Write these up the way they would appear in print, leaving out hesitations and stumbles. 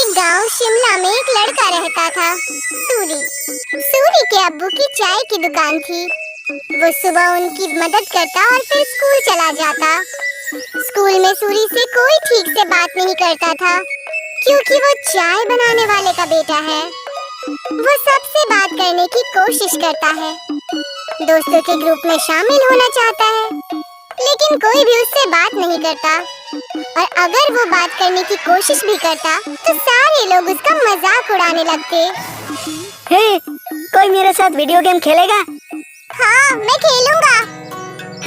एक गांव शिमला में एक लड़का रहता था, सूरी। सूरी के अब्बू की चाय की दुकान थी। वो सुबह उनकी मदद करता और फिर स्कूल चला जाता। स्कूल में सूरी से कोई ठीक से बात नहीं करता था, क्योंकि वो चाय बनाने वाले का बेटा है। वो सबसे बात करने की कोशिश करता है, दोस्तों के ग्रुप में शामिल होना चाहता है, लेकिन कोई भी उससे बात नहीं करता। और अगर वो बात करने की कोशिश भी करता तो सारे लोग उसका मजाक उड़ाने लगते। हे, कोई मेरे साथ वीडियो गेम खेलेगा? हाँ, मैं खेलूंगा।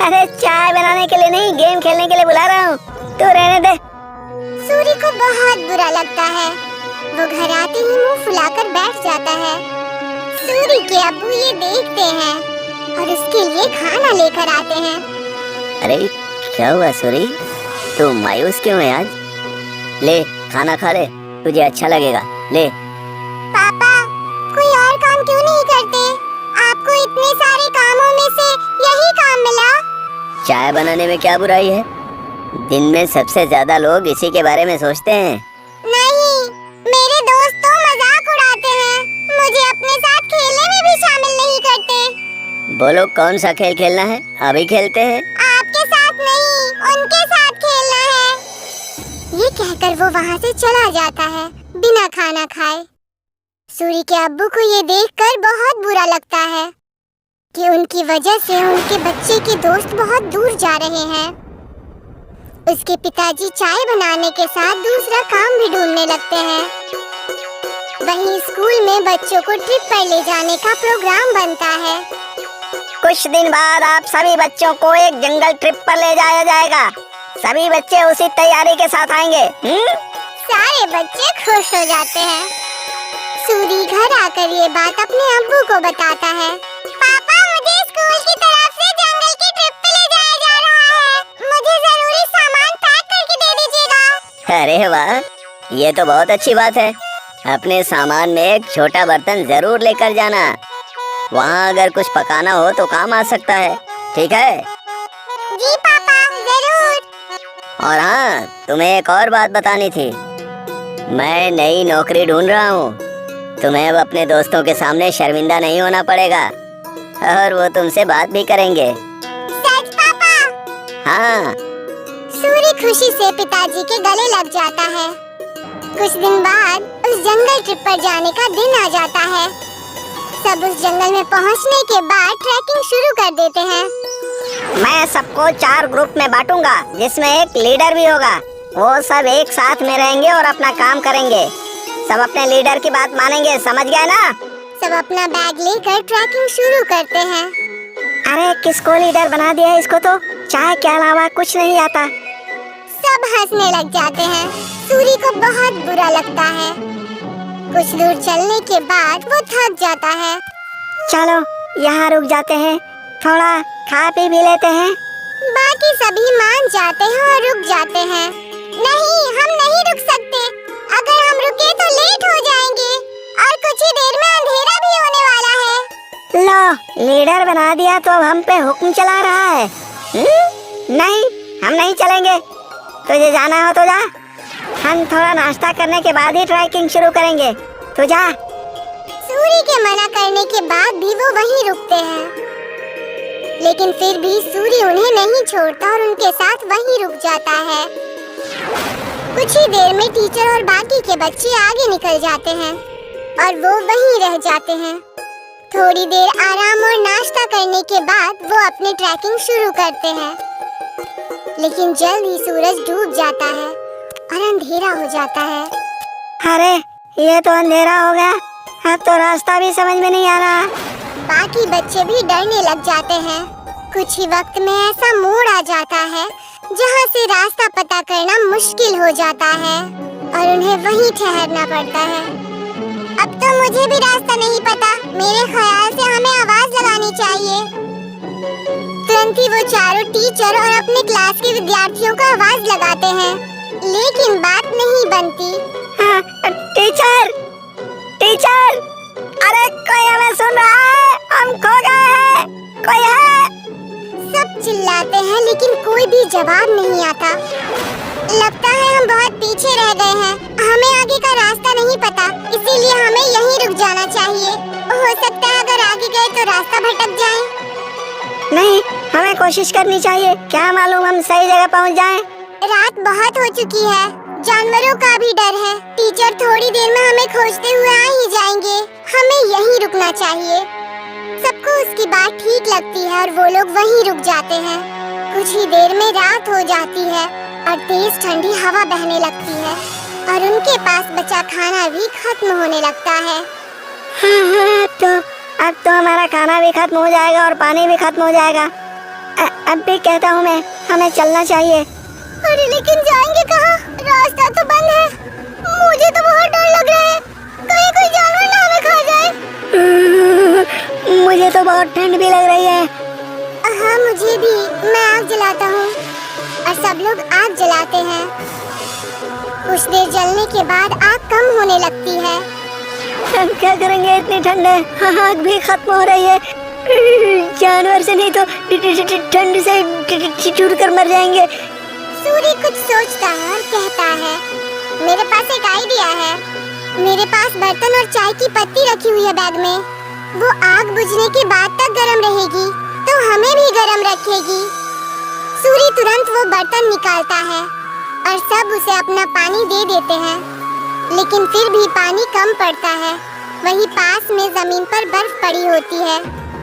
अरे चाय बनाने के लिए नहीं, गेम खेलने के लिए बुला रहा हूँ, तू रहने दे। सूरी को बहुत बुरा लगता है। वो घर आते ही मुंह फुलाकर बैठ जाता है। सूरी के अब्बू ये देखते हैं और उसके लिए खाना लेकर आते हैं। अरे क्या हुआ सूरी, तू मायूस क्यों है आज? ले खाना खा ले, तुझे अच्छा लगेगा, ले। पापा, कोई और काम क्यों नहीं करते? आपको इतने सारे कामों में से यही काम मिला? चाय बनाने में क्या बुराई है? दिन में सबसे ज्यादा लोग इसी के बारे में सोचते हैं। नहीं, मेरे दोस्त तो मजाक उड़ाते हैं, मुझे अपने साथ खेलने में भी शामिल नहीं करते। बोलो कौन सा खेल खेलना है, अभी खेलते हैं। आपके साथ नहीं, उनके साथ खेलना है। ये कहकर वो वहाँ से चला जाता है बिना खाना खाए। सूरी के अब्बू को ये देखकर बहुत बुरा लगता है कि उनकी वजह से उनके बच्चे के दोस्त बहुत दूर जा रहे हैं। उसके पिताजी चाय बनाने के साथ दूसरा काम भी ढूंढने लगते हैं। वहीं स्कूल में बच्चों को ट्रिप पर ले जाने का प्रोग्राम बनता है। कुछ दिन बाद आप सभी बच्चों को एक जंगल ट्रिप पर ले जाया जाएगा। सभी बच्चे उसी तैयारी के साथ आएंगे। सारे बच्चे खुश हो जाते हैं। सूरी घर आकर ये बात अपने अब्बू को बताता है। पापा, मुझे स्कूल की तरफ से जंगल की ट्रिप पे ले जाया जा रहा है। मुझे जरूरी सामान पैक करके दे दीजिएगा। अरे वाह, ये तो बहुत अच्छी बात है। अपने सामान में एक छोटा बर्तन जरूर लेकर जाना। वहाँ अगर कुछ पकाना हो तो काम आ सकता है, ठीक है? जी पापा, जरूर। और हाँ, तुम्हें एक और बात बतानी थी। मैं नई नौकरी ढूंढ रहा हूँ। तुम्हें अब अपने दोस्तों के सामने शर्मिंदा नहीं होना पड़ेगा और वो तुमसे बात भी करेंगे। सच पापा? हाँ। सूरी खुशी से पिताजी के गले लग जाता है। कुछ दिन बाद उस जंगल ट्रिप पर जाने का दिन आ जाता है। सब उस जंगल में पहुंचने के बाद ट्रैकिंग शुरू कर देते हैं। मैं सबको 4 ग्रुप में बांटूंगा, जिसमें एक लीडर भी होगा। वो सब एक साथ में रहेंगे और अपना काम करेंगे। सब अपने लीडर की बात मानेंगे, समझ गए ना? सब अपना बैग लेकर ट्रैकिंग शुरू करते हैं। अरे किसको लीडर बना दिया? इसको तो चाय के अलावा कुछ नहीं आता। सब हंसने लग जाते हैं। सूरी को बहुत बुरा लगता है। कुछ दूर चलने के बाद वो थक जाता है। चलो यहाँ रुक जाते हैं, थोड़ा खा पी भी लेते हैं। बाकी सभी मान जाते हैं और रुक जाते हैं। नहीं, हम नहीं रुक सकते। अगर हम रुके तो लेट हो जाएंगे और कुछ ही देर में अंधेरा भी होने वाला है। लो, लीडर बना दिया तो अब हम पे हुक्म चला रहा है। नहीं, हम नहीं चलेंगे। तुझे जाना हो तो जा। हम थोड़ा नाश्ता करने के बाद ही ट्रैकिंग शुरू करेंगे। तू जा। सूरी के मना करने के बाद भी वो वहीं रुकते हैं, लेकिन फिर भी सूरी उन्हें नहीं छोड़ता और उनके साथ वहीं रुक जाता है। कुछ ही देर में टीचर और बाकी के बच्चे आगे निकल जाते हैं और वो वहीं रह जाते हैं। थोड़ी देर आराम और नाश्ता करने के बाद वो अपनी ट्रैकिंग शुरू करते हैं, लेकिन जल्द ही सूरज डूब जाता है और अंधेरा हो जाता है। अरे ये तो अंधेरा हो गया, अब तो रास्ता भी समझ में नहीं आ रहा। बाकी बच्चे भी डरने लग जाते हैं। कुछ ही वक्त में ऐसा मोड़ आ जाता है जहाँ से रास्ता पता करना मुश्किल हो जाता है और उन्हें वहीं ठहरना पड़ता है। अब तो मुझे भी रास्ता नहीं पता। मेरे ख्याल से हमें आवाज लगानी चाहिए। तुरंत ही वो चारों टीचर और अपने क्लास के विद्यार्थियों को आवाज लगाते हैं, लेकिन बात नहीं बनती। टीचर, टीचर, अरे कोई हमें सुन रहा है? हम खो गए हैं, कोई है? सब चिल्लाते हैं लेकिन कोई भी जवाब नहीं आता। लगता है हम बहुत बहुत पीछे रह गए हैं। हमें आगे का रास्ता नहीं पता, इसीलिए हमें यहीं रुक जाना चाहिए। हो सकता है अगर आगे गए तो रास्ता भटक जाएं। नहीं, हमें कोशिश करनी चाहिए, क्या मालूम हम सही जगह पहुंच जाएं। रात बहुत हो चुकी है, जानवरों का भी डर है। टीचर थोड़ी देर में हमें खोजते हुए आ ही जाएंगे। हमें यहीं रुकना चाहिए। सबको उसकी बात ठीक लगती है और वो लोग वहीं रुक जाते हैं। कुछ ही देर में रात हो जाती है और तेज ठंडी हवा बहने लगती है और उनके पास बचा खाना भी खत्म होने लगता है। हाँ, अब तो हमारा खाना भी खत्म हो जाएगा और पानी भी खत्म हो जाएगा। अब भी कहता हूँ मैं, हमें चलना चाहिए। अरे लेकिन जाएंगे कहाँ? रास्ता तो बंद है। मुझे तो बहुत डर लग रहा है, कहीं कोई जानवर ना हमें खा जाए। मुझे तो बहुत ठंड भी लग रही है। हाँ मुझे भी। मैं आग जलाता हूँ और सब लोग आग जलाते हैं। कुछ देर जलने के बाद आग कम होने लगती है। हम क्या करेंगे, इतनी ठंड है, आग भी खत्म हो रही है। जानवर से नहीं तो ठंड से ठिठुर कर मर जाएंगे। सूरी कुछ सोचता है और कहता है, मेरे पास एक आइडिया है। मेरे पास बर्तन और चाय की पत्ती रखी हुई है बैग में। वो आग बुझने के बाद तक गर्म रहेगी तो हमें भी गर्म रखेगी। सूरी तुरंत वो बर्तन निकालता है और सब उसे अपना पानी दे देते हैं, लेकिन फिर भी पानी कम पड़ता है। वहीं पास में जमीन पर बर्फ पड़ी होती है,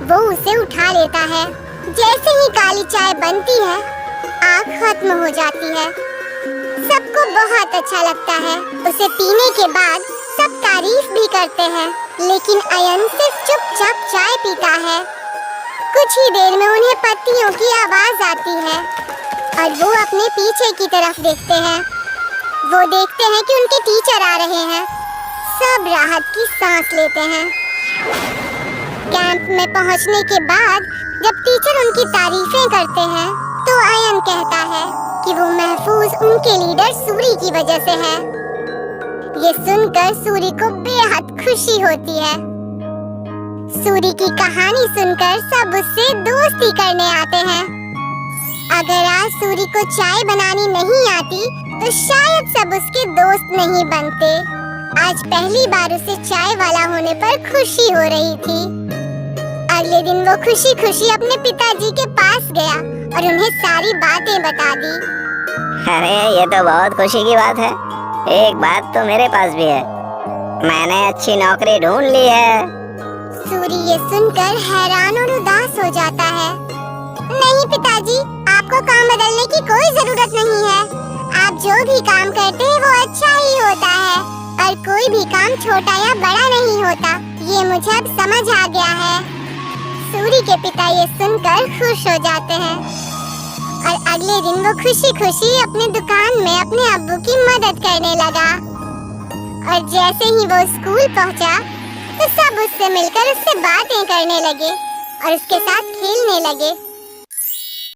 वो उसे उठा लेता है। जैसे ही काली चाय बनती है, आग खत्म हो जाती है। सबको बहुत अच्छा लगता है। उसे पीने के बाद सब तारीफ भी करते हैं, लेकिन अयन सिर्फ चुपचाप चाय पीता है। कुछ ही देर में उन्हें पत्तियों की आवाज आती है और वो अपने पीछे की तरफ देखते हैं। वो देखते हैं कि उनके टीचर आ रहे हैं। सब राहत की सांस लेते हैं। कैंप में पहुंचने के बाद जब टीचर उनकी तारीफें करते हैं तो अयन कहता है कि वो महफूज उनके लीडर सूरी की वजह से है। ये सुनकर सूरी को बेहद खुशी होती है। सूरी की कहानी सुनकर सब उससे दोस्ती करने आते हैं। अगर आज सूरी को चाय बनानी नहीं आती तो शायद सब उसके दोस्त नहीं बनते। आज पहली बार उसे चाय वाला होने पर खुशी हो रही थी। अगले दिन वो खुशी खुशी अपने पिताजी के पास गया और उन्हें सारी बातें बता दी। अरे ये तो बहुत खुशी की बात है। एक बात तो मेरे पास भी है, मैंने अच्छी नौकरी ढूंढ ली है। सूरी ये सुनकर हैरान और उदास हो जाता है। नहीं पिताजी, आपको काम बदलने की कोई जरूरत नहीं है। आप जो भी काम करते हैं वो अच्छा ही होता है और कोई भी काम छोटा या बड़ा नहीं होता। ये मुझे अब समझ आ गया है। सूरी के पिता ये सुनकर खुश हो जाते हैं और अगले दिन वो खुशी खुशी अपने दुकान में अपने अब्बू की मदद करने लगा। और जैसे ही वो स्कूल पहुंचा तो सब उससे मिलकर उससे बातें करने लगे और उसके साथ खेलने लगे।